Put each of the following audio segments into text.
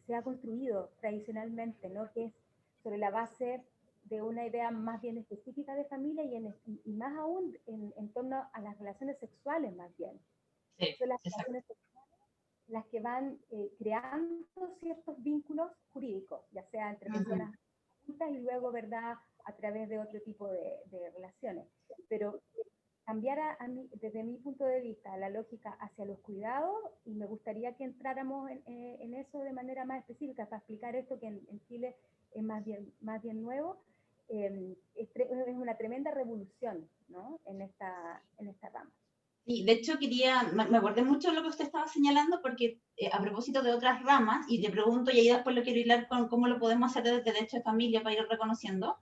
se ha construido tradicionalmente, ¿no? Que es sobre la base de una idea más bien específica de familia y más aún en torno a las relaciones sexuales más bien. Sí, Son las exacto. relaciones sexuales las que van creando ciertos vínculos jurídicos, ya sea entre personas adultas y luego, ¿verdad?, a través de otro tipo de relaciones. Pero cambiar mí, desde mi punto de vista, la lógica hacia los cuidados, y me gustaría que entráramos en eso de manera más específica para explicar esto que en Chile es más bien nuevo. Es una tremenda revolución, ¿no?, en esta rama. Sí, de hecho me acordé mucho de lo que usted estaba señalando porque a propósito de otras ramas, y le pregunto, y ahí después lo quiero hilar con cómo lo podemos hacer desde el derecho de familia para ir reconociendo.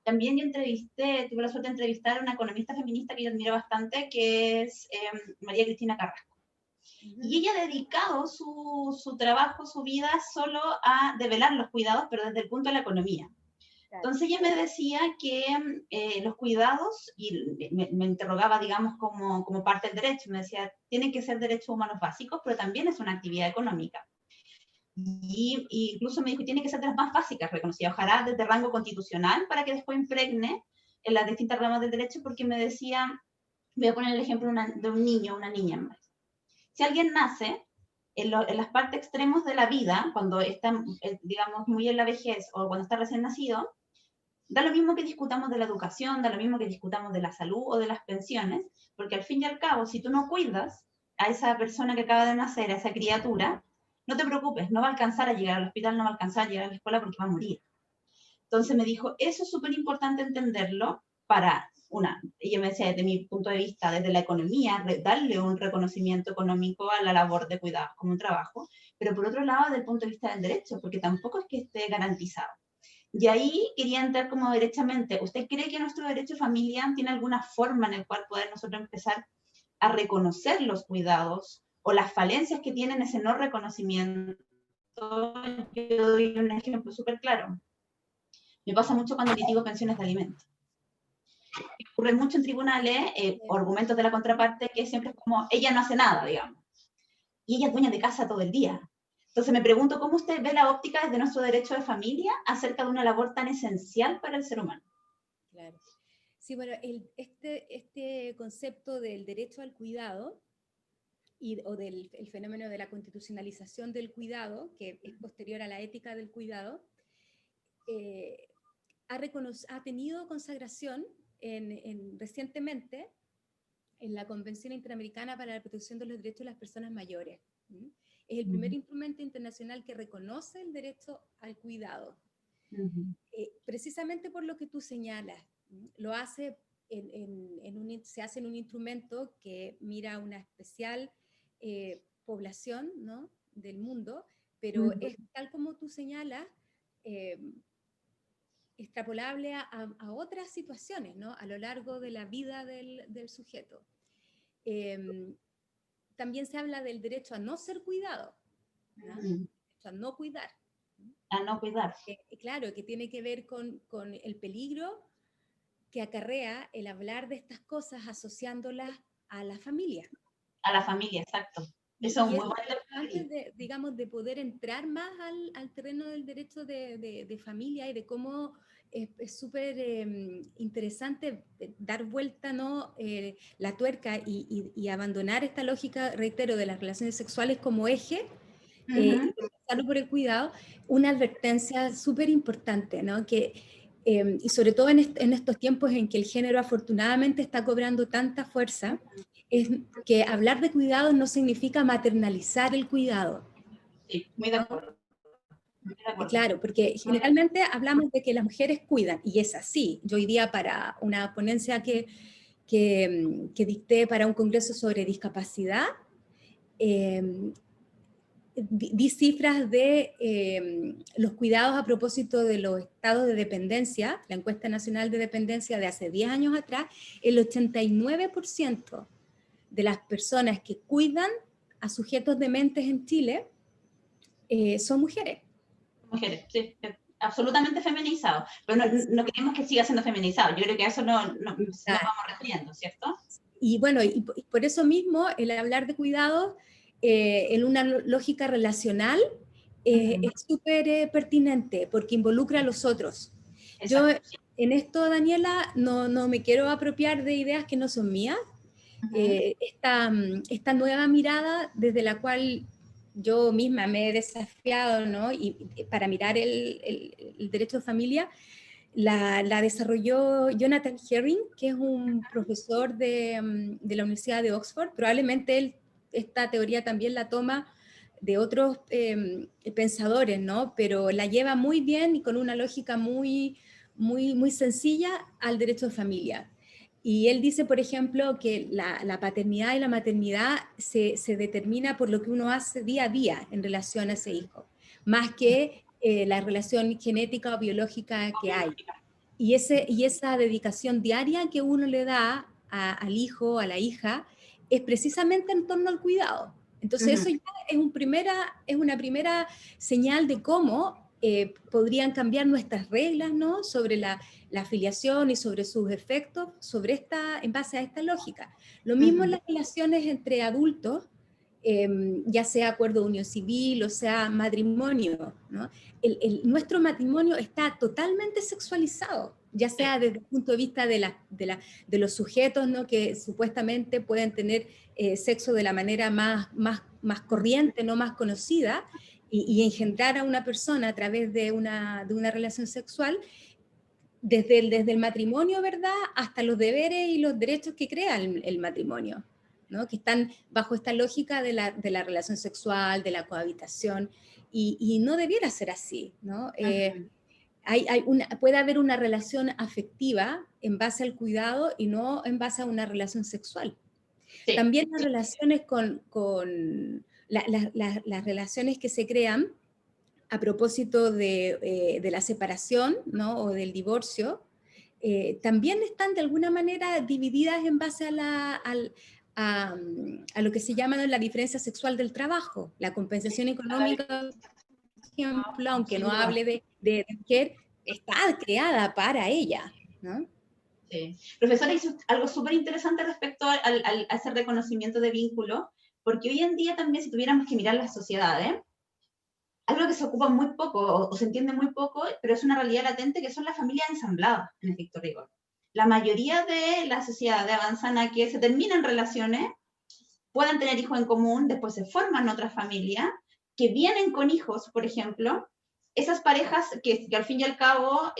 También yo tuve la suerte de entrevistar a una economista feminista que yo admiro bastante, que es María Cristina Carrasco. Y ella ha dedicado su trabajo, su vida, solo a develar los cuidados, pero desde el punto de la economía. Claro. Entonces ella me decía que los cuidados, y me interrogaba, digamos, como parte del derecho, me decía, tienen que ser derechos humanos básicos, pero también es una actividad económica. Y incluso me dijo, tiene que ser de las más básicas reconocidas, ojalá desde rango constitucional, para que después impregne en las distintas ramas del derecho, porque me decía, voy a poner el ejemplo de un niño o una niña. Si alguien nace en las partes extremos de la vida, cuando está, digamos, muy en la vejez o cuando está recién nacido, da lo mismo que discutamos de la educación, da lo mismo que discutamos de la salud o de las pensiones, porque al fin y al cabo, si tú no cuidas a esa persona que acaba de nacer, a esa criatura, no te preocupes, no va a alcanzar a llegar al hospital, no va a alcanzar a llegar a la escuela porque va a morir. Entonces me dijo, eso es súper importante entenderlo para, ella me decía desde mi punto de vista, desde la economía, darle un reconocimiento económico a la labor de cuidados como un trabajo, pero por otro lado, desde el punto de vista del derecho, porque tampoco es que esté garantizado. Y ahí quería entrar como derechamente. ¿Usted cree que nuestro derecho de familia tiene alguna forma en la cual poder nosotros empezar a reconocer los cuidados o las falencias que tienen ese no reconocimiento? Yo doy un ejemplo súper claro. Me pasa mucho cuando litigo pensiones de alimentos. Ocurre mucho en tribunales, argumentos de la contraparte que siempre es como, ella no hace nada, digamos. Y ella es dueña de casa todo el día. Entonces me pregunto cómo usted ve la óptica desde nuestro derecho de familia acerca de una labor tan esencial para el ser humano. Claro. Sí, bueno, este concepto del derecho al cuidado o del el fenómeno de la constitucionalización del cuidado, que es posterior a la ética del cuidado, ha tenido consagración recientemente en la Convención Interamericana para la Protección de los Derechos de las Personas Mayores. Es el primer instrumento internacional que reconoce el derecho al cuidado. Precisamente por lo que tú señalas, lo hace se hace en un instrumento que mira una especial población, ¿no?, del mundo, pero es tal como tú señalas, extrapolable a otras situaciones, ¿no?, a lo largo de la vida del sujeto. También se habla del derecho a no ser cuidado, ¿no? A no cuidar. A no cuidar. Claro, que tiene que ver con el peligro que acarrea el hablar de estas cosas asociándolas a la familia. A la familia, exacto. Eso es muy bueno. Antes digamos, de poder entrar más al terreno del derecho de familia y de cómo es súper interesante dar vuelta, ¿no?, la tuerca y abandonar esta lógica, reitero, de las relaciones sexuales como eje, y comenzarlo por el cuidado, una advertencia súper importante, ¿no?, que y sobre todo en estos tiempos en que el género afortunadamente está cobrando tanta fuerza, es que hablar de cuidado no significa maternalizar el cuidado. Sí, muy de acuerdo. Claro, porque generalmente hablamos de que las mujeres cuidan, y es así. Yo hoy día para una ponencia que dicté para un congreso sobre discapacidad, di cifras de los cuidados a propósito de los estados de dependencia, la encuesta nacional de dependencia de hace 10 años atrás, el 89% de las personas que cuidan a sujetos dementes en Chile son mujeres. Mujeres, sí, absolutamente feminizado, pero no queremos que siga siendo feminizado, yo creo que a eso nos vamos refiriendo, ¿cierto? Y bueno, y por eso mismo el hablar de cuidados en una lógica relacional es súper pertinente porque involucra a los otros. Yo Exacto. en esto, Daniela, no me quiero apropiar de ideas que no son mías. Esta nueva mirada desde la cual yo misma me he desafiado, ¿no? Y para mirar el derecho de familia, la desarrolló Jonathan Herring, que es un profesor de la Universidad de Oxford. Probablemente él esta teoría también la toma de otros pensadores, ¿no? Pero la lleva muy bien y con una lógica muy sencilla al derecho de familia. Y él dice, por ejemplo, que la paternidad y la maternidad se determina por lo que uno hace día a día en relación a ese hijo, más que la relación genética o biológica que hay. Y esa dedicación diaria que uno le da al hijo, a la hija, es precisamente en torno al cuidado. Entonces eso ya es una primera señal de cómo podrían cambiar nuestras reglas, ¿no? Sobre la afiliación y sobre sus efectos en base a esta lógica. Lo mismo en las relaciones entre adultos, ya sea acuerdo de unión civil o sea matrimonio, ¿no? Nuestro matrimonio está totalmente sexualizado, ya sea desde el punto de vista de los sujetos, ¿no? Que supuestamente pueden tener sexo de la manera más corriente, no más conocida, y engendrar a una persona a través de una relación sexual, desde el matrimonio, ¿verdad?, hasta los deberes y los derechos que crea el matrimonio, ¿no? Que están bajo esta lógica de la relación sexual, de la cohabitación, y no debiera ser así, ¿no? Puede haber una relación afectiva en base al cuidado y no en base a una relación sexual. Sí. También las relaciones las relaciones que se crean a propósito de la separación, ¿no? O del divorcio, también están de alguna manera divididas en base a lo que se llama, ¿no?, la diferencia sexual del trabajo, la compensación económica, por ejemplo, aunque no hable de mujer, está creada para ella, ¿no? Sí. Profesora, hizo algo súper interesante respecto a ese reconocimiento de vínculo, porque hoy en día también, si tuviéramos que mirar las sociedades, algo que se ocupa muy poco o se entiende muy poco, pero es una realidad latente, que son las familias ensambladas, en estricto rigor. La mayoría de las sociedades avanzan a que se terminan relaciones, puedan tener hijos en común, después se forman otras familias, que vienen con hijos, por ejemplo. Esas parejas que al fin y al cabo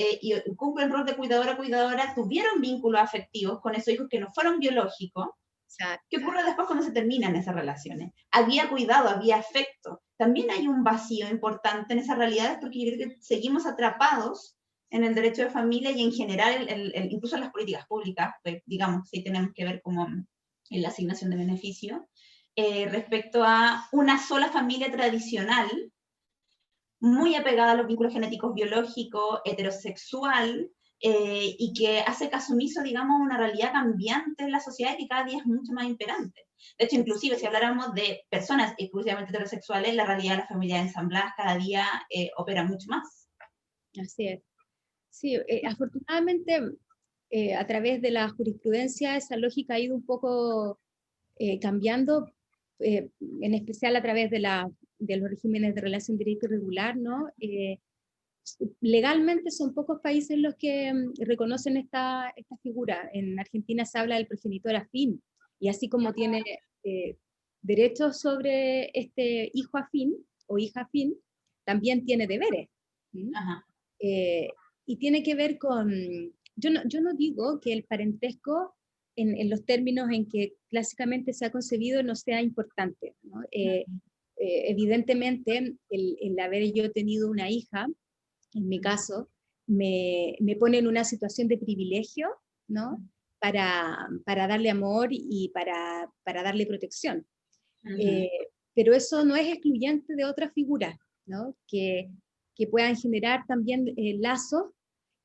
cumplen el rol de cuidadora, tuvieron vínculos afectivos con esos hijos que no fueron biológicos. Exacto. ¿Qué ocurre después cuando se terminan esas relaciones? Había cuidado, había afecto. También hay un vacío importante en esas realidades, porque yo creo que seguimos atrapados en el derecho de familia y en general, incluso en las políticas públicas, pues, digamos, sí tenemos que ver como en la asignación de beneficio, respecto a una sola familia tradicional, muy apegada a los vínculos genéticos biológicos, heterosexual, y que hace caso omiso, digamos, una realidad cambiante en la sociedad y que cada día es mucho más imperante. De hecho, inclusive, si habláramos de personas exclusivamente heterosexuales, la realidad de las familias ensambladas cada día opera mucho más. Así es. Sí, afortunadamente, a través de la jurisprudencia, esa lógica ha ido un poco cambiando, en especial a través de los regímenes de relación directa y regular, ¿no? Legalmente son pocos países los que reconocen esta figura. En Argentina se habla del progenitor afín, y así como tiene derechos sobre este hijo afín o hija afín, también tiene deberes. Y tiene que ver con, yo no digo que el parentesco en los términos en que clásicamente se ha concebido no sea importante, ¿no? Evidentemente el haber yo tenido una hija, en mi caso, me pone en una situación de privilegio, ¿no? Para darle amor y para darle protección. Pero eso no es excluyente de otras figuras, ¿no? Que puedan generar también lazos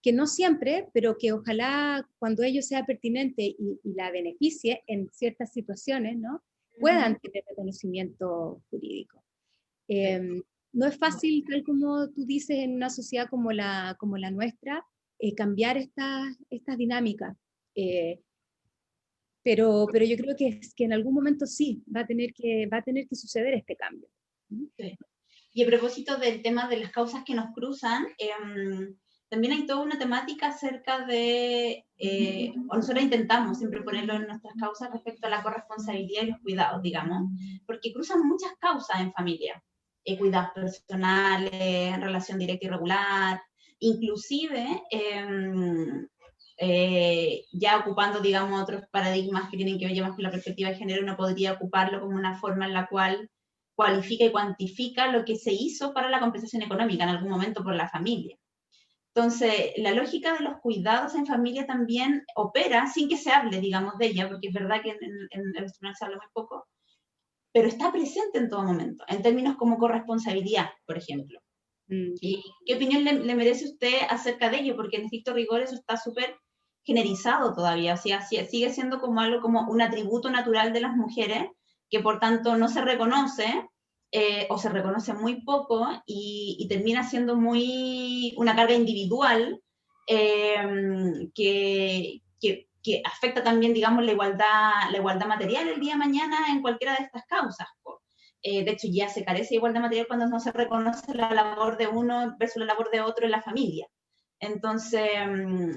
que no siempre, pero que ojalá cuando ello sea pertinente y la beneficie en ciertas situaciones, ¿no?, puedan tener reconocimiento jurídico. No es fácil, tal como tú dices, en una sociedad como la nuestra, cambiar estas dinámicas. Pero yo creo que en algún momento sí va a tener que suceder este cambio. Sí. Y a propósito del tema de las causas que nos cruzan, también hay toda una temática acerca de, o nosotros intentamos siempre ponerlo en nuestras causas respecto a la corresponsabilidad y los cuidados, digamos, porque cruzan muchas causas en familia, cuidados personales, relación directa y regular, inclusive ya ocupando, digamos, otros paradigmas que tienen que ver más con la perspectiva de género, uno podría ocuparlo como una forma en la cual cualifica y cuantifica lo que se hizo para la compensación económica en algún momento por la familia. Entonces, la lógica de los cuidados en familia también opera sin que se hable, digamos, de ella, porque es verdad que en el tribunal se habla muy poco, pero está presente en todo momento, en términos como corresponsabilidad, por ejemplo. ¿Y qué opinión le merece usted acerca de ello? Porque en estricto rigor eso está súper generalizado todavía, o sea, sigue siendo como algo como un atributo natural de las mujeres, que por tanto no se reconoce, o se reconoce muy poco, y termina siendo muy una carga individual, que afecta también, digamos, la igualdad material el día de mañana en cualquiera de estas causas. De hecho, ya se carece de igualdad material cuando no se reconoce la labor de uno versus la labor de otro en la familia. Entonces,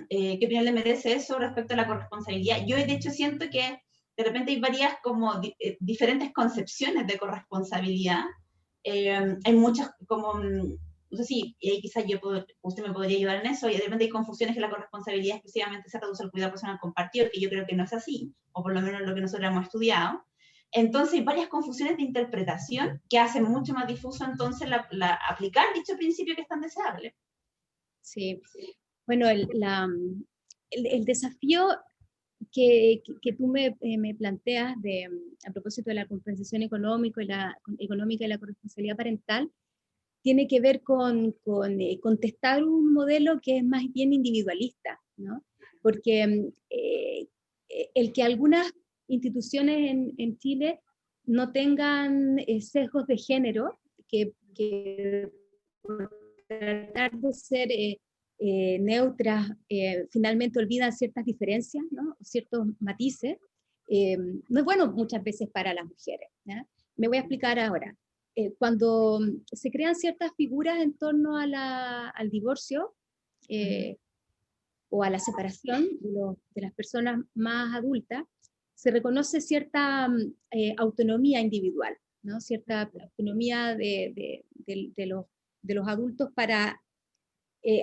¿qué opinión le merece eso respecto a la corresponsabilidad? Yo, de hecho, siento que de repente hay varias como diferentes concepciones de corresponsabilidad. Hay muchas como, no sé si quizás usted me podría ayudar en eso, y de repente hay confusiones que la corresponsabilidad exclusivamente se reduce al cuidado personal compartido, que yo creo que no es así, o por lo menos lo que nosotros hemos estudiado. Entonces hay varias confusiones de interpretación que hacen mucho más difuso entonces aplicar dicho principio que es tan deseable. Sí, bueno, el desafío que tú me planteas a propósito de la compensación económica y la corresponsabilidad parental tiene que ver con contestar un modelo que es más bien individualista, ¿no? Porque el que algunas instituciones en Chile no tengan sesgos de género, que por tratar de ser neutras, finalmente olvidan ciertas diferencias, ¿no? Ciertos matices, no es bueno muchas veces para las mujeres, ¿ya? Me voy a explicar ahora. Cuando se crean ciertas figuras en torno al divorcio o a la separación de las personas más adultas, se reconoce cierta autonomía individual, ¿no? Cierta autonomía de los adultos para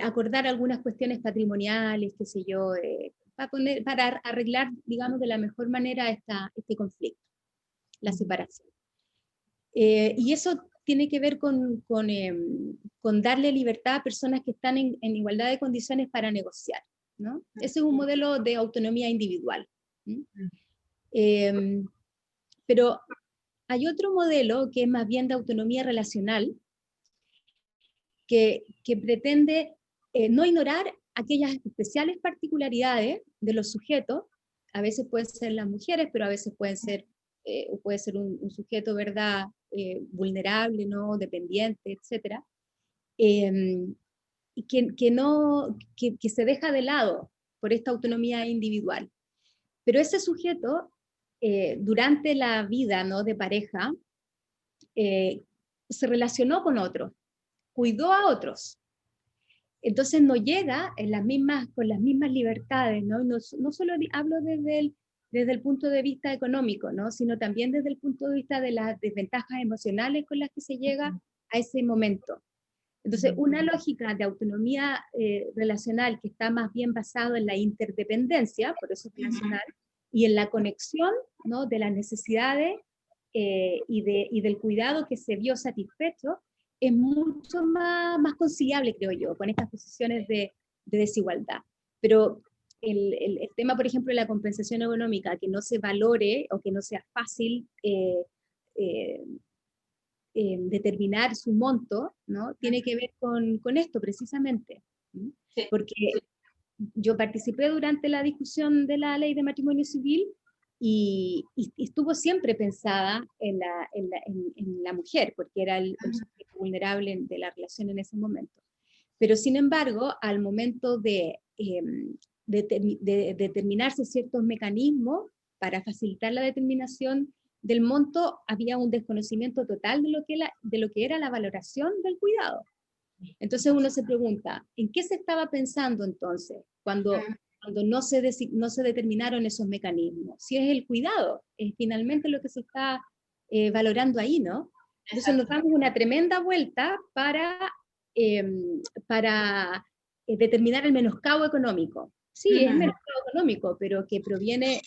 acordar algunas cuestiones patrimoniales, qué sé yo, para arreglar, digamos, de la mejor manera este conflicto, la separación. Y eso tiene que ver con darle libertad a personas que están en igualdad de condiciones para negociar, ¿no? Ese es un modelo de autonomía individual. Pero hay otro modelo que es más bien de autonomía relacional, que pretende no ignorar aquellas especiales particularidades de los sujetos. A veces pueden ser las mujeres, pero a veces puede ser un sujeto, ¿verdad?, vulnerable, ¿no?, dependiente, etc. Y que se deja de lado por esta autonomía individual. Pero ese sujeto, durante la vida, ¿no?, de pareja, se relacionó con otros, cuidó a otros. Entonces no llega con las mismas libertades, ¿no? No solo hablo desde el punto de vista económico, ¿no?, sino también desde el punto de vista de las desventajas emocionales con las que se llega a ese momento. Entonces, una lógica de autonomía relacional que está más bien basada en la interdependencia, por eso es relacional, y en la conexión, ¿no?, de las necesidades y del cuidado que se vio satisfecho, es mucho más conciliable, creo yo, con estas posiciones de desigualdad. Pero el tema, por ejemplo, de la compensación económica, que no se valore o que no sea fácil determinar su monto, ¿no?, tiene que ver con esto precisamente. Sí. Porque yo participé durante la discusión de la ley de matrimonio civil y estuvo siempre pensada en la mujer, porque era el sujeto vulnerable de la relación en ese momento. Pero sin embargo, al momento de determinarse ciertos mecanismos para facilitar la determinación del monto había un desconocimiento total de lo que era la valoración del cuidado. Entonces uno se pregunta, ¿en qué se estaba pensando entonces cuando no se determinaron esos mecanismos? Si es el cuidado, es finalmente lo que se está valorando ahí, ¿no? Entonces nos damos una tremenda vuelta eh, para determinar el menoscabo económico. Sí, es menoscabo económico, pero que proviene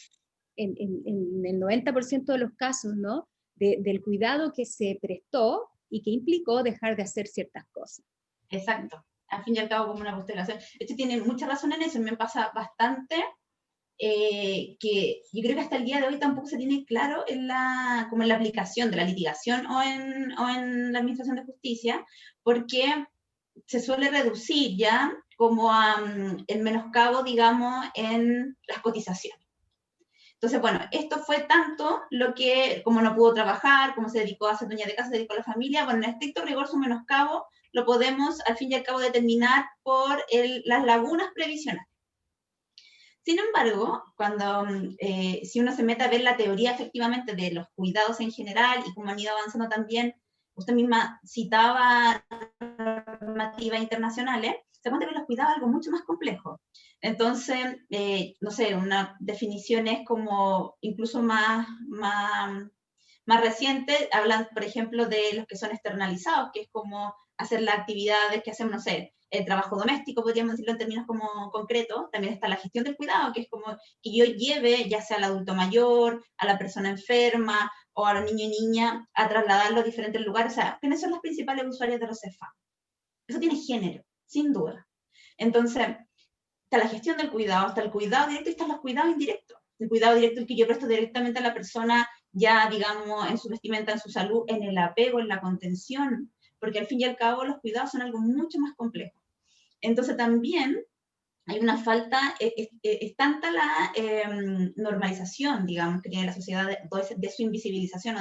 en el 90% de los casos, ¿no? Del cuidado que se prestó y que implicó dejar de hacer ciertas cosas. Exacto. Al fin y al cabo, como una postergación. Esto tiene mucha razón en eso, me pasa bastante, que yo creo que hasta el día de hoy tampoco se tiene claro como en la aplicación de la litigación o en la administración de justicia, porque se suele reducir ya como el menoscabo, digamos, en las cotizaciones. Entonces, bueno, esto fue tanto lo que, como no pudo trabajar, como se dedicó a ser dueña de casa, se dedicó a la familia, bueno, en estricto rigor su menoscabo lo podemos al fin y al cabo determinar por las lagunas previsionales. Sin embargo, si uno se mete a ver la teoría efectivamente de los cuidados en general y cómo han ido avanzando también, usted misma citaba normativas internacionales, se cuenta que los cuidados es algo mucho más complejo. Entonces, no sé, una definición es como incluso más reciente, hablan, por ejemplo, de los que son externalizados, que es como hacer las actividades que hacemos, no sé, el trabajo doméstico, podríamos decirlo en términos como concretos. También está la gestión del cuidado, que es como que yo lleve, ya sea al adulto mayor, a la persona enferma, o a los niños y niñas, a trasladarlo a diferentes lugares. O sea, ¿quiénes son las principales usuarias de los CEFA? Eso tiene género, sin duda. Entonces, está la gestión del cuidado, está el cuidado directo y están los cuidados indirectos. El cuidado directo es el que yo presto directamente a la persona, ya digamos, en su vestimenta, en su salud, en el apego, en la contención, porque al fin y al cabo los cuidados son algo mucho más complejo. Entonces también hay una falta, es tanta la normalización, digamos, que tiene la sociedad de su invisibilización o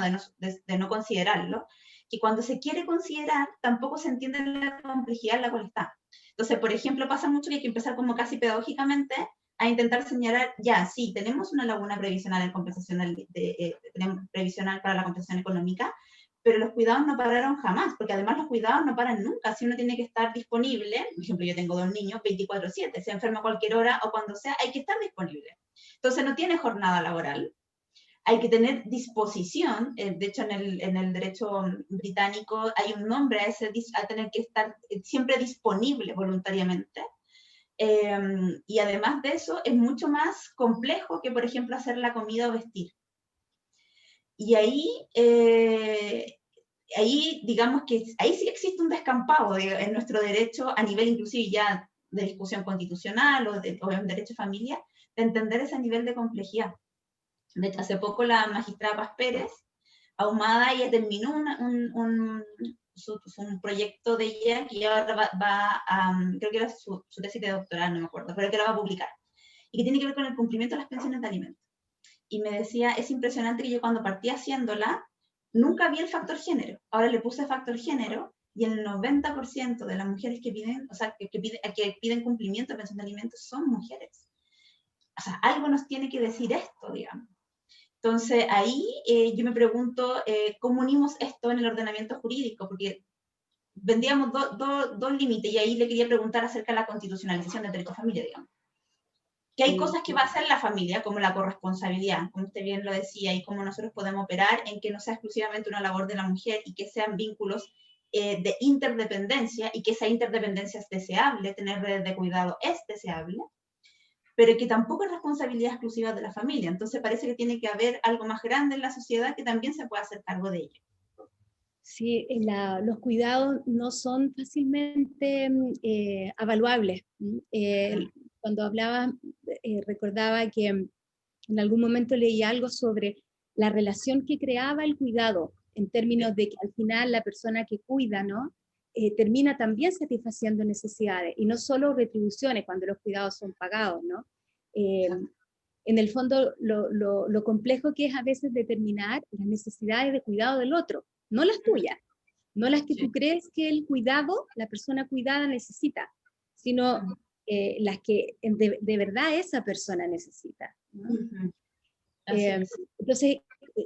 de no considerarlo, que cuando se quiere considerar tampoco se entiende la complejidad en la cual está. Entonces, por ejemplo, pasa mucho que hay que empezar como casi pedagógicamente a intentar señalar, ya, sí, tenemos una laguna previsional en compensación, tenemos previsional para la compensación económica, pero los cuidados no pararon jamás, porque además los cuidados no paran nunca, si uno tiene que estar disponible, por ejemplo, yo tengo 2 niños, 24/7, se enferma a cualquier hora o cuando sea, hay que estar disponible. Entonces no tiene jornada laboral, hay que tener disposición, de hecho en el derecho británico hay un nombre a tener que estar siempre disponible voluntariamente, y además de eso es mucho más complejo que, por ejemplo, hacer la comida o vestir. Y ahí, digamos que ahí sí existe un descampado en nuestro derecho a nivel inclusive ya de discusión constitucional o en derecho de familia, de entender ese nivel de complejidad. De hecho, hace poco la magistrada Paz Pérez, ahumada, ella terminó un proyecto de ella que ahora va a, creo que era su tesis de doctorado, no me acuerdo, pero que la va a publicar, y que tiene que ver con el cumplimiento de las pensiones de alimentos. Y me decía, es impresionante que yo cuando partí haciéndola, nunca vi el factor género. Ahora le puse factor género y el 90% de las mujeres que piden, o sea, que piden cumplimiento de pensión de alimentos son mujeres. O sea, algo nos tiene que decir esto, digamos. Entonces, ahí yo me pregunto, ¿cómo unimos esto en el ordenamiento jurídico? Porque vendíamos dos límites y ahí le quería preguntar acerca de la constitucionalización del derecho a familia, digamos. Que hay cosas que va a hacer la familia, como la corresponsabilidad, como usted bien lo decía, y cómo nosotros podemos operar en que no sea exclusivamente una labor de la mujer y que sean vínculos de interdependencia y que esa interdependencia es deseable, tener redes de cuidado es deseable, pero que tampoco es responsabilidad exclusiva de la familia. Entonces parece que tiene que haber algo más grande en la sociedad que también se pueda hacer cargo de ello. Sí, los cuidados no son fácilmente avaluables. Cuando hablaba, recordaba que en algún momento leí algo sobre la relación que creaba el cuidado, en términos de que al final la persona que cuida, ¿no? Termina también satisfaciendo necesidades, y no solo retribuciones cuando los cuidados son pagados, ¿no? En el fondo, lo complejo que es a veces determinar las necesidades de cuidado del otro, no las tuyas, no las que tú crees que el cuidado, la persona cuidada necesita, sino las que de verdad esa persona necesita, ¿no? Entonces,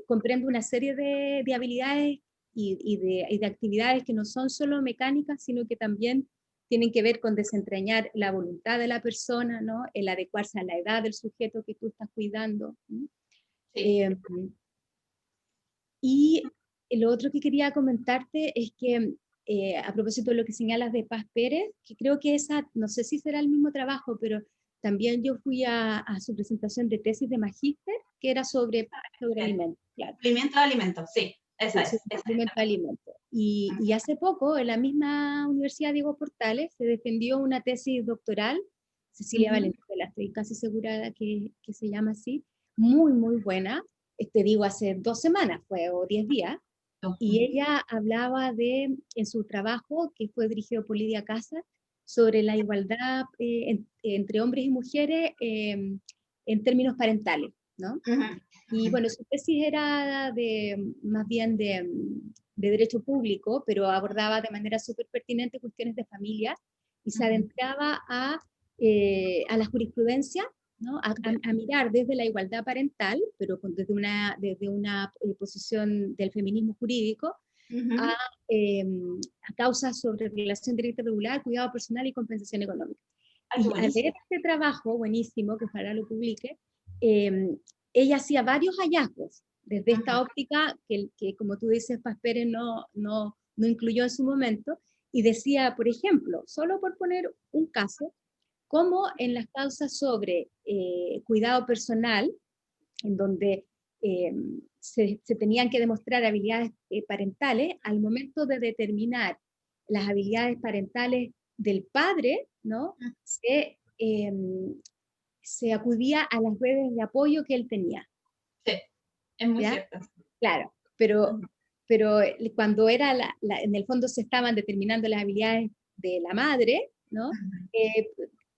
comprende una serie de habilidades y de actividades que no son solo mecánicas, sino que también tienen que ver con desentrañar la voluntad de la persona, ¿no? El adecuarse a la edad del sujeto que tú estás cuidando. ¿No? Sí. Y lo otro que quería comentarte es que, a propósito de lo que señalas de Paz Pérez, que creo que esa, no sé si será el mismo trabajo, pero también yo fui a su presentación de tesis de magíster, que era sobre alimentos, claro. Cumplimiento de alimentos, sí, esa es. Cumplimiento de alimentos. Y hace poco, en la misma Universidad Diego Portales, se defendió una tesis doctoral, Cecilia Valenzuela, estoy casi segura que se llama así, muy, muy buena, te digo, hace 2 semanas fue, o 10 días, y ella hablaba en su trabajo, que fue dirigido por Lidia Casa, sobre la igualdad entre hombres y mujeres en términos parentales, ¿no? Y bueno, su tesis era más bien de derecho público, pero abordaba de manera súper pertinente cuestiones de familia y se adentraba a la jurisprudencia, ¿no? A mirar desde la igualdad parental, pero desde una posición del feminismo jurídico, a, eh, a causas sobre relación directa y regular, cuidado personal y compensación económica. Ay, qué Y al leer buenísimo. este trabajo, buenísimo, que ojalá lo publique, eh, ella hacía varios hallazgos desde esta óptica que como tú dices, Paz Pérez no incluyó en su momento, y decía, por ejemplo, solo por poner un caso, como en las causas sobre cuidado personal, en donde eh, se tenían que demostrar habilidades parentales, al momento de determinar las habilidades parentales del padre, ¿no? Se acudía a las redes de apoyo que él tenía. Sí, es muy ¿Ya? cierto. Claro, pero cuando en el fondo se estaban determinando las habilidades de la madre, ¿no? Eh,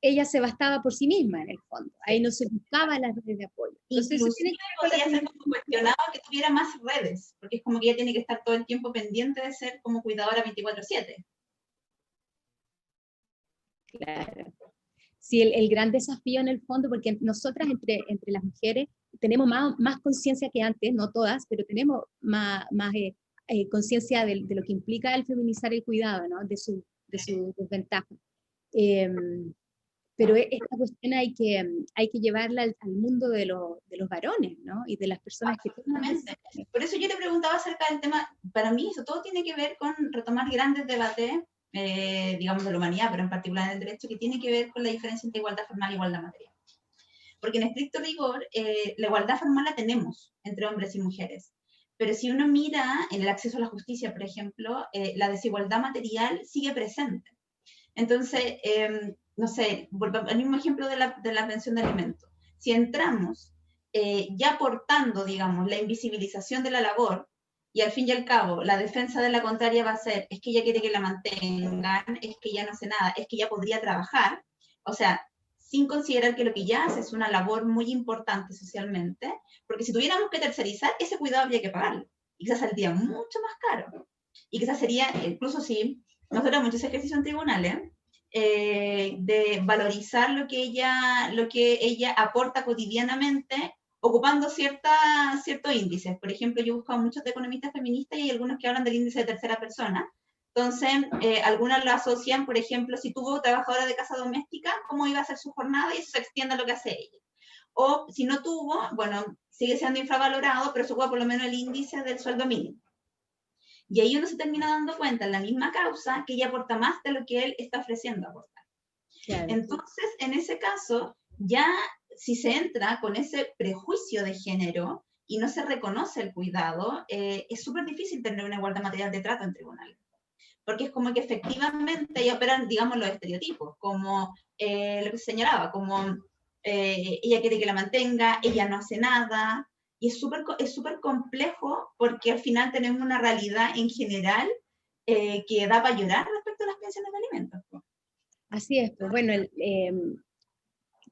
ella se bastaba por sí misma en el fondo, ahí no se buscaba las redes de apoyo. Entonces eso tiene Inclusive que ver con la podría ser como feminicidio. cuestionado que tuviera más redes, porque es como que ella tiene que estar todo el tiempo pendiente de ser como cuidadora 24/7. Claro. Sí, el gran desafío en el fondo, porque nosotras entre las mujeres tenemos más conciencia que antes, no todas, pero tenemos más conciencia de lo que implica el feminizar el cuidado, ¿no? De su desventaja. Eh, pero esta cuestión hay que llevarla al mundo de los varones, ¿no? Y de las personas que toman Absolutamente. decisiones. Por eso yo le preguntaba acerca del tema, para mí eso todo tiene que ver con retomar grandes debates, digamos, de la humanidad, pero en particular en el derecho, que tiene que ver con la diferencia entre igualdad formal e igualdad material. Porque en estricto rigor, la igualdad formal la tenemos entre hombres y mujeres. Pero si uno mira en el acceso a la justicia, por ejemplo, la desigualdad material sigue presente. Entonces, no sé, al mismo ejemplo de la pensión de alimentos. Si entramos ya aportando, digamos, la invisibilización de la labor, y al fin y al cabo, la defensa de la contraria va a ser, es que ella quiere que la mantengan, es que ya no hace nada, es que ya podría trabajar, o sea, sin considerar que lo que ya hace es una labor muy importante socialmente, porque si tuviéramos que tercerizar, ese cuidado habría que pagarlo, y quizás saldría mucho más caro, y quizás sería, incluso si nosotros hemos hecho ejercicio en tribunales, de valorizar lo que ella aporta cotidianamente, ocupando ciertos índices. Por ejemplo, yo he buscado muchos economistas feministas y hay algunos que hablan del índice de tercera persona. Entonces, algunas lo asocian, por ejemplo, si tuvo trabajadora de casa doméstica, cómo iba a ser su jornada y eso se extiende a lo que hace ella. O si no tuvo, bueno, sigue siendo infravalorado, pero se ocupa por lo menos el índice del sueldo mínimo. Y ahí uno se termina dando cuenta en la misma causa que ella aporta más de lo que él está ofreciendo aportar. Claro. Entonces, en ese caso, ya si se entra con ese prejuicio de género y no se reconoce el cuidado, es súper difícil tener una igualdad material de trato en tribunales. Porque es como que efectivamente ahí operan, digamos, los estereotipos, como lo que se señalaba, como ella quiere que la mantenga, ella no hace nada, y es súper complejo porque al final tenemos una realidad en general que da para llorar respecto a las pensiones de alimentos. Así es, pues bueno,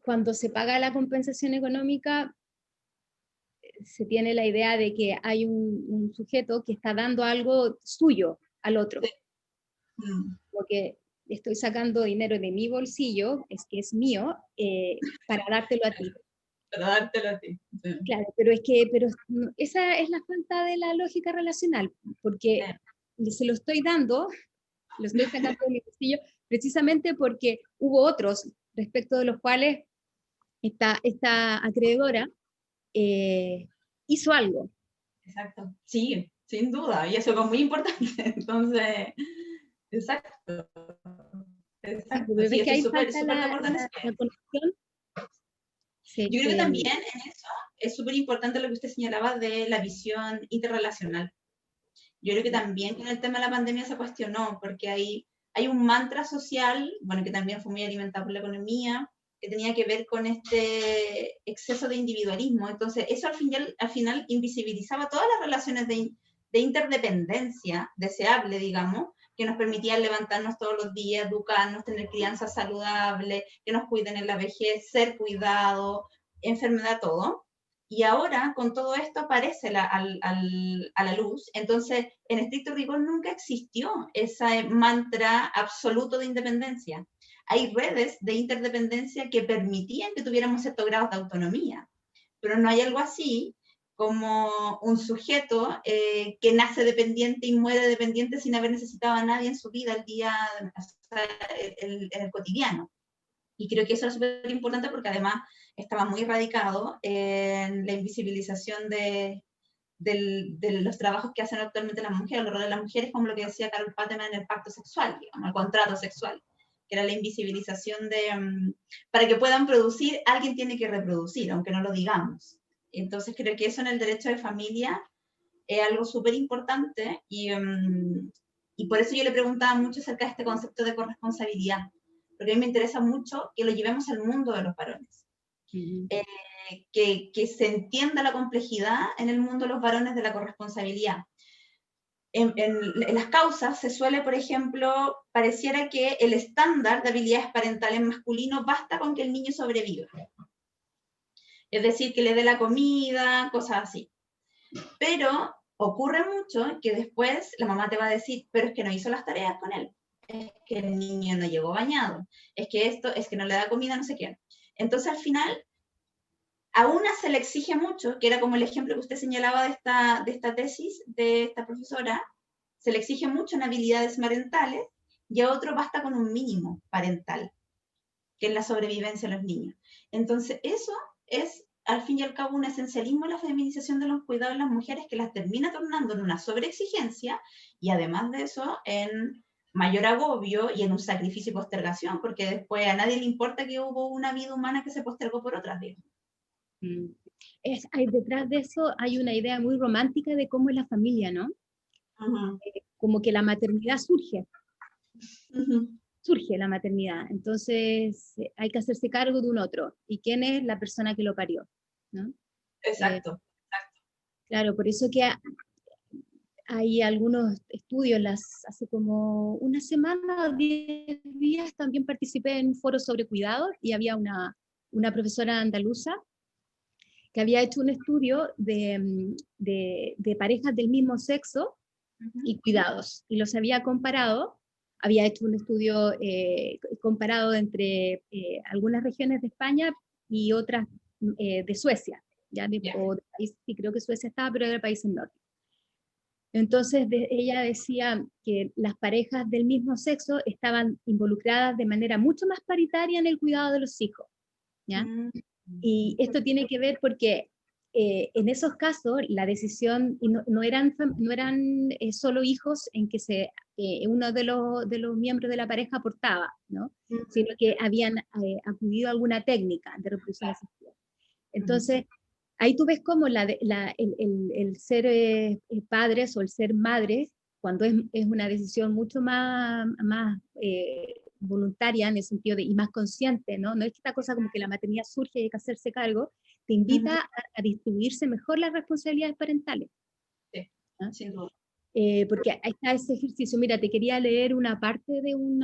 cuando se paga la compensación económica, se tiene la idea de que hay un sujeto que está dando algo suyo al otro. Sí. Porque estoy sacando dinero de mi bolsillo, es que es mío, para dártelo a ti. para dártelo a ti. Sí. Claro, pero esa es la falta de la lógica relacional, porque se lo estoy dando, lo estoy sacando de mi bolsillo, precisamente porque hubo otros respecto de los cuales esta acreedora hizo algo. Exacto, sí, sin duda, y eso es muy importante. Entonces, exacto, Sí, exacto, pues sí, ves que estoy ahí súper, falta súper de acuerdo en eso. la conexión. Yo creo que también en eso es súper importante lo que usted señalaba de la visión interrelacional. Yo creo que también con el tema de la pandemia se cuestionó, porque hay un mantra social, bueno, que también fue muy alimentado por la economía, que tenía que ver con este exceso de individualismo. Entonces, eso al final invisibilizaba todas las relaciones de interdependencia deseable, digamos, que nos permitían levantarnos todos los días, educarnos, tener crianza saludable, que nos cuiden en la vejez, ser cuidados, enfermedad, todo. Y ahora, con todo esto, aparece a la luz. Entonces, en estricto rigor, nunca existió ese mantra absoluto de independencia. Hay redes de interdependencia que permitían que tuviéramos ciertos grados de autonomía, pero no hay algo así como un sujeto que nace dependiente y muere dependiente sin haber necesitado a nadie en su vida el día, o sea, en el cotidiano. Y creo que eso es súper importante porque además estaba muy radicado en la invisibilización de los trabajos que hacen actualmente las mujeres, el rol de las mujeres, como lo que decía Carol Pateman en el pacto sexual, digamos, el contrato sexual, que era la invisibilización de, para que puedan producir, alguien tiene que reproducir, aunque no lo digamos. Entonces creo que eso en el derecho de familia es algo súper importante y por eso yo le preguntaba mucho acerca de este concepto de corresponsabilidad, porque a mí me interesa mucho que lo llevemos al mundo de los varones. Que se entienda la complejidad en el mundo de los varones de la corresponsabilidad. En las causas se suele, por ejemplo, pareciera que el estándar de habilidades parentales masculinos basta con que el niño sobreviva. Es decir, que le dé la comida, cosas así. Pero ocurre mucho que después la mamá te va a decir, pero es que no hizo las tareas con él, es que el niño no llegó bañado, es que esto, es que no le da comida, no sé qué. Entonces al final, a una se le exige mucho, que era como el ejemplo que usted señalaba de esta tesis de esta profesora, se le exige mucho en habilidades parentales y a otro basta con un mínimo parental, que es la sobrevivencia de los niños. Entonces eso es al fin y al cabo un esencialismo en la feminización de los cuidados de las mujeres que las termina tornando en una sobreexigencia y además de eso en mayor agobio y en un sacrificio y postergación, porque después a nadie le importa que hubo una vida humana que se postergó por otras, digamos. Detrás de eso hay una idea muy romántica de cómo es la familia, ¿no? Uh-huh. Como que la maternidad surge. Uh-huh. Surge la maternidad, entonces hay que hacerse cargo de un otro. ¿Y quién es? La persona que lo parió, ¿no? Exacto. Claro, por eso que hay algunos estudios, hace como una semana o 10 días también participé en un foro sobre cuidados y había una profesora andaluza que había hecho un estudio de parejas del mismo sexo y cuidados, y los había comparado, había hecho un estudio comparado entre algunas regiones de España y otras de Suecia, sí, creo que Suecia estaba, pero era países nórdicos. Entonces ella decía que las parejas del mismo sexo estaban involucradas de manera mucho más paritaria en el cuidado de los hijos, ¿ya? Y esto tiene que ver porque en esos casos la decisión, y no eran solo hijos en que uno de los miembros de la pareja aportaba, ¿no? Sino que habían acudido a alguna técnica de reproducción asistida. Entonces, ahí tú ves cómo el ser padres o el ser madres, cuando es una decisión mucho más voluntaria en el sentido de, y más consciente, ¿no? No es que esta cosa como que la maternidad surge y hay que hacerse cargo, te invita a distribuirse mejor las responsabilidades parentales. Sí, ¿ah? Sin duda. Porque ahí está ese ejercicio. Mira, te quería leer una parte de un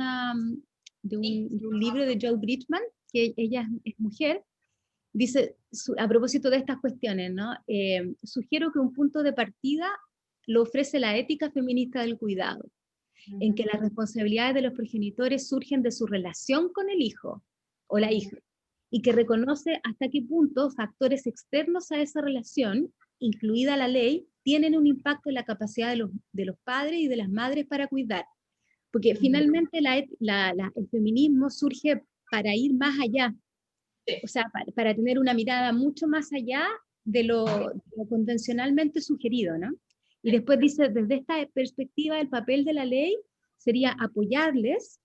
libro de Joe Bridgman, que ella es mujer. Dice, a propósito de estas cuestiones, ¿no? Sugiero que un punto de partida lo ofrece la ética feminista del cuidado, en que las responsabilidades de los progenitores surgen de su relación con el hijo o la hija, y que reconoce hasta qué punto factores externos a esa relación, incluida la ley, tienen un impacto en la capacidad de los padres y de las madres para cuidar. Porque finalmente el feminismo surge para ir más allá, o sea, para tener una mirada mucho más allá de lo convencionalmente sugerido, ¿no? Y después dice, desde esta perspectiva, el papel de la ley sería apoyarles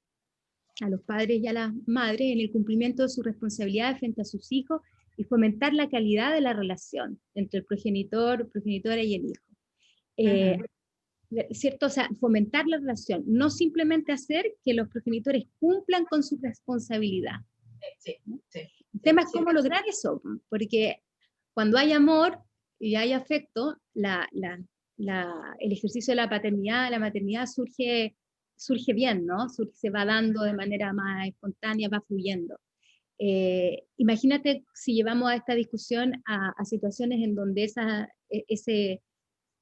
a los padres y a las madres en el cumplimiento de sus responsabilidades frente a sus hijos y fomentar la calidad de la relación entre el progenitora y el hijo. ¿Cierto? O sea, fomentar la relación, no simplemente hacer que los progenitores cumplan con su responsabilidad. Sí, sí. El tema es cómo lograr eso, porque cuando hay amor y hay afecto, el ejercicio de la paternidad, la maternidad surge bien, ¿no? Se va dando de manera más espontánea, va fluyendo. Imagínate si llevamos a esta discusión a situaciones en donde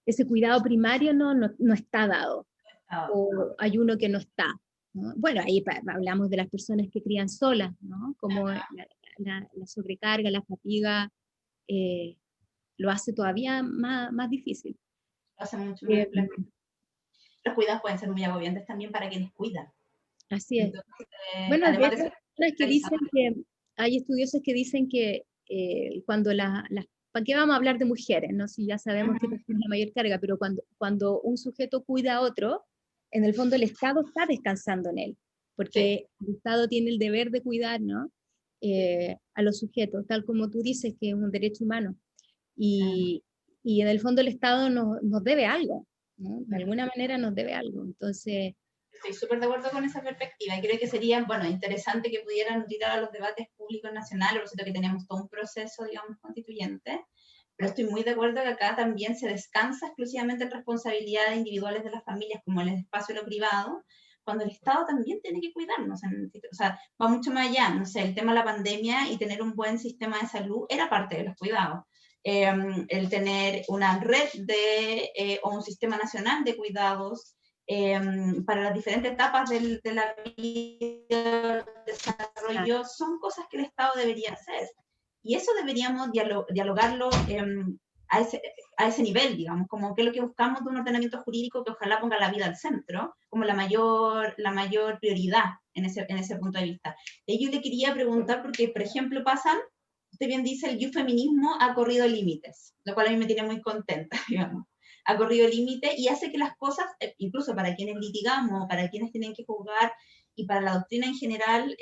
ese cuidado primario no está dado, o hay uno que no está, ¿no? Bueno, ahí hablamos de las personas que crían solas, ¿no? Como la sobrecarga, la fatiga, lo hace todavía más difícil. Lo hace mucho más complejo. Los cuidados pueden ser muy agobiantes también para quienes cuidan. Así es. Entonces, bueno, además de que dicen que hay estudiosos que dicen que cuando ¿para qué vamos a hablar de mujeres? ¿No? Si ya sabemos que es la mayor carga, pero cuando un sujeto cuida a otro, en el fondo el Estado está descansando en él, porque el Estado tiene el deber de cuidar, ¿no? A los sujetos, tal como tú dices, que es un derecho humano. Y en el fondo el Estado nos debe algo, ¿no? De alguna manera nos debe algo. Entonces... Estoy súper de acuerdo con esa perspectiva y creo que sería, bueno, interesante que pudieran tirar a los debates públicos nacionales, por cierto que tenemos todo un proceso, digamos, constituyente, pero estoy muy de acuerdo que acá también se descansa exclusivamente en responsabilidades individuales de las familias, como en el espacio de lo privado, cuando el Estado también tiene que cuidarnos. O sea, va mucho más allá, no sé, el tema de la pandemia y tener un buen sistema de salud era parte de los cuidados. El tener una red o un sistema nacional de cuidados, para las diferentes etapas de la vida, desarrollo, son cosas que el Estado debería hacer. Y eso deberíamos dialogarlo a ese nivel, digamos, como que es lo que buscamos de un ordenamiento jurídico que ojalá ponga la vida al centro, como la mayor prioridad en ese punto de vista. Y yo le quería preguntar, porque, por ejemplo, usted bien dice, el feminismo ha corrido límites, lo cual a mí me tiene muy contenta, digamos. Ha corrido límite y hace que las cosas, incluso para quienes litigamos, para quienes tienen que juzgar y para la doctrina en general,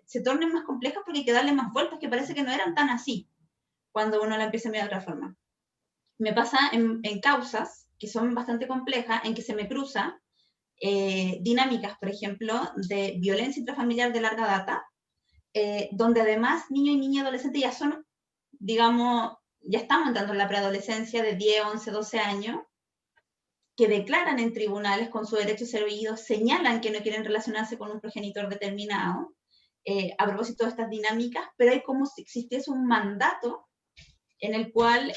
se tornen más complejas porque hay que darle más vueltas, que parece que no eran tan así cuando uno la empieza a mirar de otra forma. Me pasa en causas que son bastante complejas, en que se me cruzan dinámicas, por ejemplo, de violencia intrafamiliar de larga data, donde además niños y niñas adolescentes ya son, digamos, ya estamos entrando en la preadolescencia de 10, 11, 12 años, que declaran en tribunales con su derecho a ser oídos, señalan que no quieren relacionarse con un progenitor determinado, a propósito de estas dinámicas, pero hay como si existiese un mandato en el cual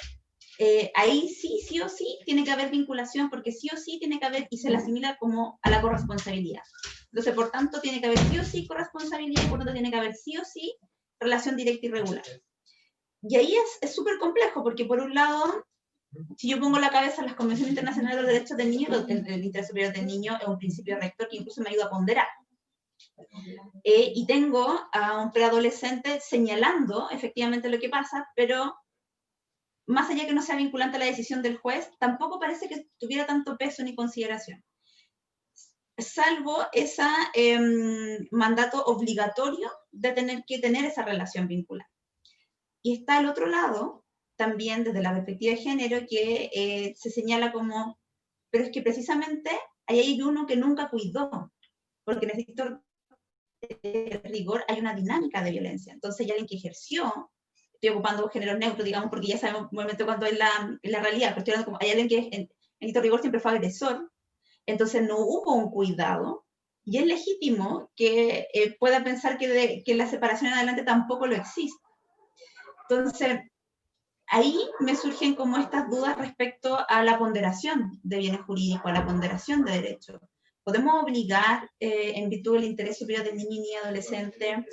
ahí sí o sí tiene que haber vinculación, porque sí o sí tiene que haber, y se la asimila como a la corresponsabilidad. Entonces, por tanto, tiene que haber sí o sí corresponsabilidad, y por tanto tiene que haber sí o sí relación directa y regular. Y ahí es súper complejo, porque por un lado, si yo pongo la cabeza en las convenciones internacionales de los derechos del niño, el interés superior del niño es un principio rector que incluso me ayuda a ponderar. Y tengo a un preadolescente señalando efectivamente lo que pasa, pero más allá que no sea vinculante a la decisión del juez, tampoco parece que tuviera tanto peso ni consideración. Salvo ese mandato obligatorio de tener que tener esa relación vinculante. Y está al otro lado, también desde la perspectiva de género, que se señala como, pero es que precisamente ahí hay uno que nunca cuidó, porque necesito rigor, hay una dinámica de violencia. Entonces hay alguien que ejerció, estoy ocupando género neutro, digamos, porque ya sabemos un momento cuando es la realidad, pero estoy hablando como hay alguien que en estricto rigor siempre fue agresor, entonces no hubo un cuidado, y es legítimo que pueda pensar que la separación en adelante tampoco lo existe. Entonces, ahí me surgen como estas dudas respecto a la ponderación de bienes jurídicos, a la ponderación de derechos. ¿Podemos obligar, en virtud del interés superior del niño y niña adolescente,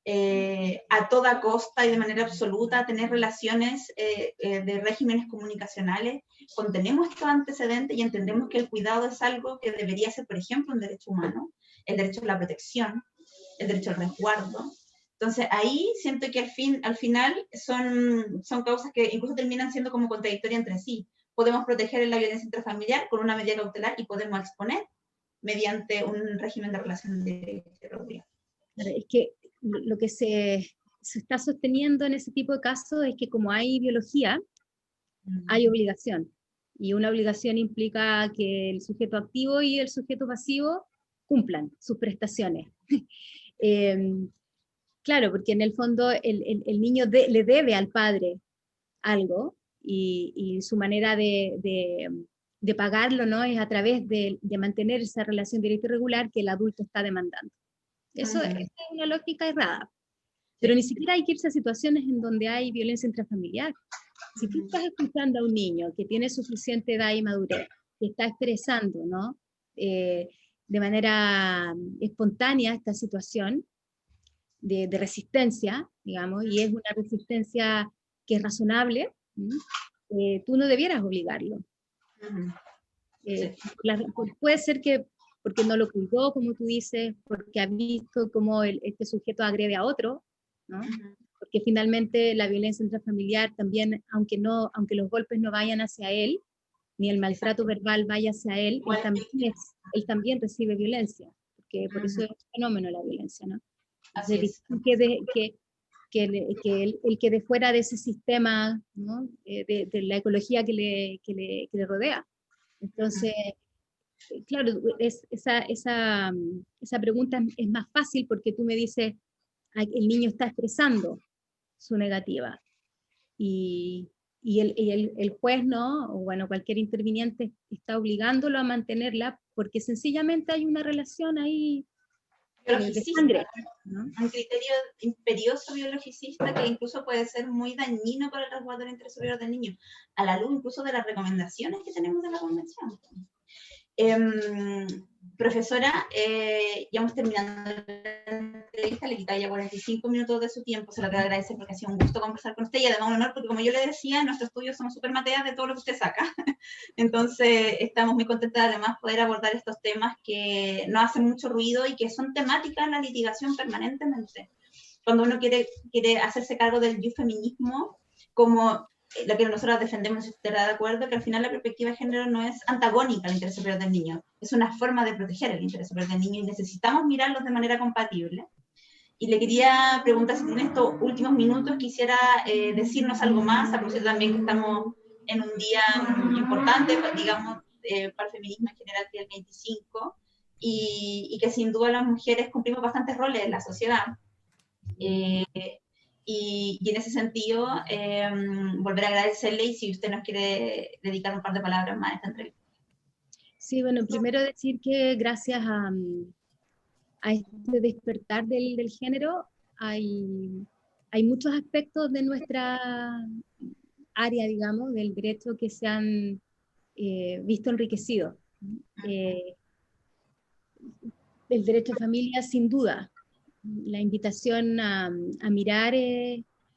a toda costa y de manera absoluta tener relaciones de regímenes comunicacionales, contenemos estos antecedentes y entendemos que el cuidado es algo que debería ser, por ejemplo, un derecho humano, el derecho a la protección, el derecho al resguardo. Entonces ahí siento que al final son causas que incluso terminan siendo como contradictorias entre sí. Podemos proteger la violencia intrafamiliar con una medida cautelar y podemos exponer mediante un régimen de relación de terrorismo. Es que lo que se está sosteniendo en ese tipo de casos es que como hay biología, hay obligación. Y una obligación implica que el sujeto activo y el sujeto pasivo cumplan sus prestaciones. Claro, porque en el fondo el niño le debe al padre algo, y su manera de pagarlo, ¿no?, es a través de mantener esa relación directa y regular que el adulto está demandando. Eso es una lógica errada. Pero ni siquiera hay que irse a situaciones en donde hay violencia intrafamiliar. Si tú estás escuchando a un niño que tiene suficiente edad y madurez, que está expresando, ¿no?, de manera espontánea esta situación de resistencia, digamos, y es una resistencia que es razonable, tú no debieras obligarlo. Puede ser que porque no lo cuidó, como tú dices, porque ha visto cómo este sujeto agrede a otro, ¿no? Porque finalmente la violencia intrafamiliar también, aunque los golpes no vayan hacia él, ni el maltrato verbal vaya hacia él, él también recibe violencia, porque por eso es un fenómeno la violencia, ¿no? Así es. El que de fuera de ese sistema, ¿no?, de la ecología que le rodea. Entonces, claro, esa pregunta es más fácil porque tú me dices, el niño está expresando su negativa, y el juez, ¿no?, o bueno, cualquier interviniente está obligándolo a mantenerla porque sencillamente hay una relación ahí de sangre, ¿no? Un criterio imperioso biologicista que incluso puede ser muy dañino para el resguardo del interés superior del niño, a la luz incluso de las recomendaciones que tenemos de la Convención. Profesora, ya hemos terminado la entrevista, le quitaba ya 45 minutos de su tiempo, se lo quiero agradecer porque ha sido un gusto conversar con usted y además un honor porque, como yo le decía, en nuestro estudio somos súper mateas de todo lo que usted saca. Entonces estamos muy contentas de además poder abordar estos temas que no hacen mucho ruido y que son temáticas en la litigación permanentemente. Cuando uno quiere hacerse cargo del feminismo, como lo que nosotros defendemos, si usted está de acuerdo, que al final la perspectiva de género no es antagónica al interés superior del niño, es una forma de proteger el interés superior del niño y necesitamos mirarlos de manera compatible. Y le quería preguntar si en estos últimos minutos quisiera decirnos algo más, a propósito también que estamos en un día importante, digamos, para el feminismo en general, que es el 25, y que sin duda las mujeres cumplimos bastantes roles en la sociedad. Y en ese sentido, volver a agradecerle y si usted nos quiere dedicar un par de palabras más a esta entrevista. Sí, bueno, primero decir que gracias a este despertar del género, hay muchos aspectos de nuestra área, digamos, del derecho que se han visto enriquecidos. El derecho a familia, sin duda. La invitación a mirar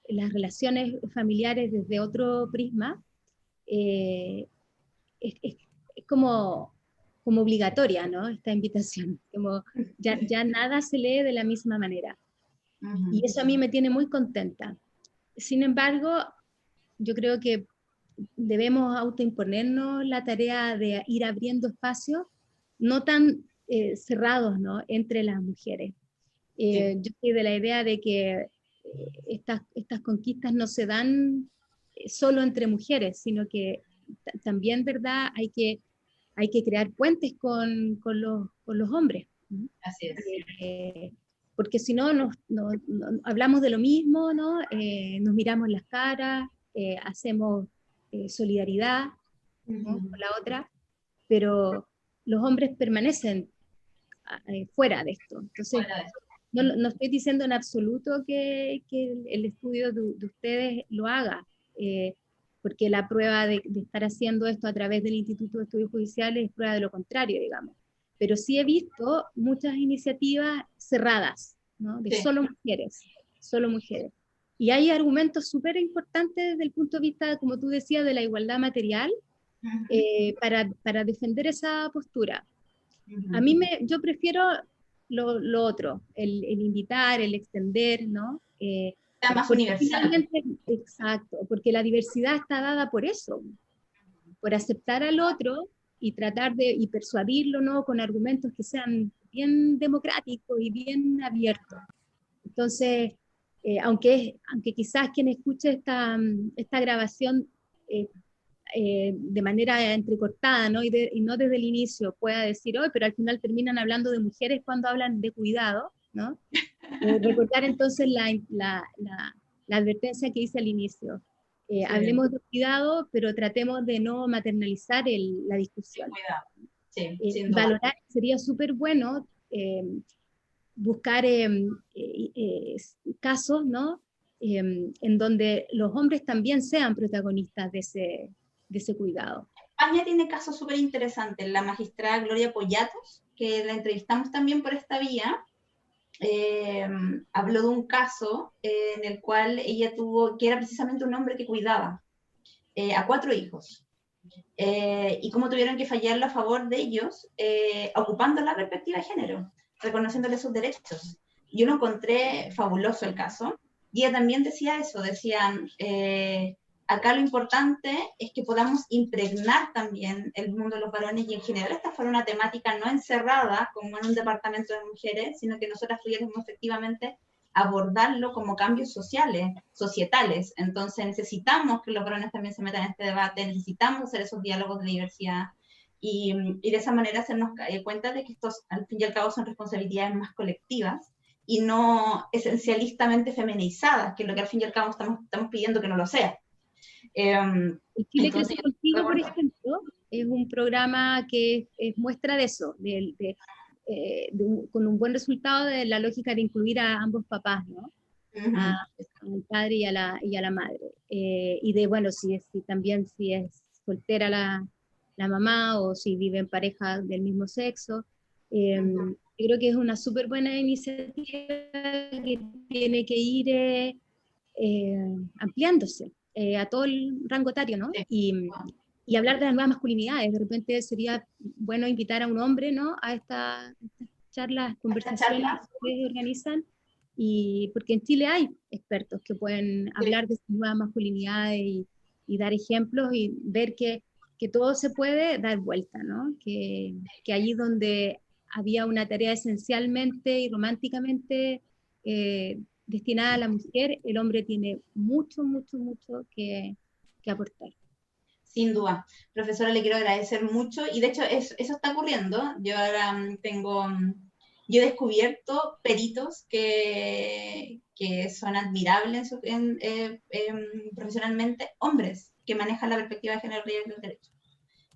las relaciones familiares desde otro prisma es como obligatoria, ¿no?, esta invitación. Como ya nada se lee de la misma manera. Y eso a mí me tiene muy contenta. Sin embargo, yo creo que debemos autoimponernos la tarea de ir abriendo espacios no tan cerrados, ¿no?, entre las mujeres. Yo soy de la idea de que estas conquistas no se dan solo entre mujeres, sino que también, ¿verdad?, hay que crear puentes con los hombres. Así es. Porque si no, hablamos de lo mismo, ¿no? Nos miramos las caras, hacemos solidaridad, ¿no?, con la otra, pero los hombres permanecen fuera de esto. Entonces, no estoy diciendo en absoluto que el estudio de ustedes lo haga, porque la prueba de estar haciendo esto a través del Instituto de Estudios Judiciales es prueba de lo contrario, digamos. Pero sí he visto muchas iniciativas cerradas, ¿no? De Sí. solo mujeres, solo mujeres. Y hay argumentos súper importantes desde el punto de vista, como tú decías, de la igualdad material, para defender esa postura. A mí yo prefiero lo otro, el invitar, el extender, ¿no? Está más Porque universal. finalmente, exacto, porque la diversidad está dada por eso, por aceptar al otro y tratar y persuadirlo, ¿no? Con argumentos que sean bien democráticos y bien abiertos. Entonces, aunque quizás quien escuche esta grabación de manera entrecortada, ¿no? Y no desde el inicio pueda decir, hoy, pero al final terminan hablando de mujeres cuando hablan de cuidado, ¿no? Recordar entonces la advertencia que hice al inicio. Sí. Hablemos de cuidado, pero tratemos de no maternalizar la discusión. Cuidado. Sí, sin duda. Valorar, sería súper bueno buscar casos, ¿no? En donde los hombres también sean protagonistas de ese cuidado. España tiene casos súper interesantes. La magistrada Gloria Pollatos, que la entrevistamos también por esta vía, habló de un caso en el cual ella que era precisamente un hombre que cuidaba a 4 hijos. Y cómo tuvieron que fallarlo a favor de ellos, ocupando la perspectiva de género, reconociéndole sus derechos. Yo lo encontré fabuloso el caso, y ella también decía eso, acá lo importante es que podamos impregnar también el mundo de los varones, y en general esta fuera una temática no encerrada como en un departamento de mujeres, sino que nosotras pudiéramos efectivamente abordarlo como cambios societales. Entonces necesitamos que los varones también se metan en este debate, necesitamos hacer esos diálogos de diversidad, y de esa manera hacernos cuenta de que estos al fin y al cabo son responsabilidades más colectivas y no esencialistamente feminizadas, que es lo que al fin y al cabo estamos pidiendo que no lo sea. El Chile Crece Contigo, por ejemplo, es un programa que es muestra de eso, con un buen resultado de la lógica de incluir a ambos papás, ¿no? Al padre y a la madre. Y de, bueno, también si es soltera la mamá o si vive en pareja del mismo sexo. Yo creo que es una súper buena iniciativa que tiene que ir ampliándose a todo el rango etario, ¿no? Y hablar de las nuevas masculinidades. De repente sería bueno invitar a un hombre, ¿no? A estas charlas, conversaciones que se organizan, porque en Chile hay expertos que pueden hablar de sus nuevas masculinidades y dar ejemplos y ver que todo se puede dar vuelta, ¿no? Que allí donde había una tarea esencialmente y románticamente destinada a la mujer, el hombre tiene mucho, mucho, mucho que aportar. Sin duda. Profesora, le quiero agradecer mucho, y de hecho eso está ocurriendo. Yo ahora yo he descubierto peritos que son admirables profesionalmente, hombres que manejan la perspectiva de género y los derechos.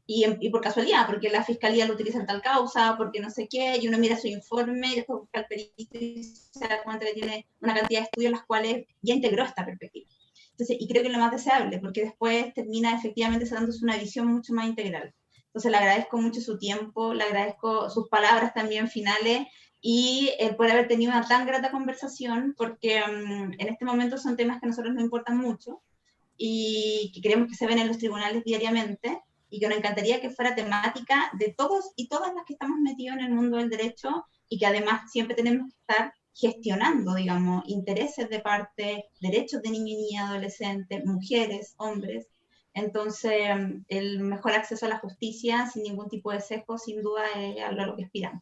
Y por casualidad, porque la fiscalía lo utiliza en tal causa, porque no sé qué, y uno mira su informe y después busca el perito y se da cuenta que tiene una cantidad de estudios en las cuales ya integró esta perspectiva. Entonces, y creo que es lo más deseable, porque después termina efectivamente dándose una visión mucho más integral. Entonces, le agradezco mucho su tiempo, le agradezco sus palabras también finales, y el poder haber tenido una tan grata conversación, porque en este momento son temas que a nosotros nos importan mucho, y que queremos que se ven en los tribunales diariamente, y que nos encantaría que fuera temática de todos y todas las que estamos metidos en el mundo del derecho, y que además siempre tenemos que estar gestionando, digamos, intereses de parte, derechos de niños y niñas, adolescentes, mujeres, hombres. Entonces, el mejor acceso a la justicia sin ningún tipo de sesgo, sin duda, es a lo que aspiramos.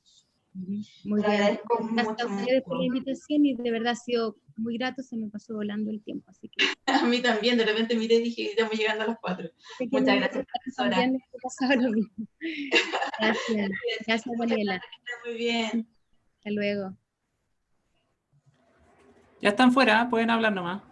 Muy bien. Agradezco Gracias mucho, a ustedes por la invitación, y de verdad ha sido muy grato, se me pasó volando el tiempo. Así que... A mí también, de repente miré y dije, estamos llegando a las 4. Muchas gracias, profesora. También me pasaba lo mismo. Gracias. Gracias, Daniela. Muy bien. Hasta luego. Ya están fuera, pueden hablar nomás.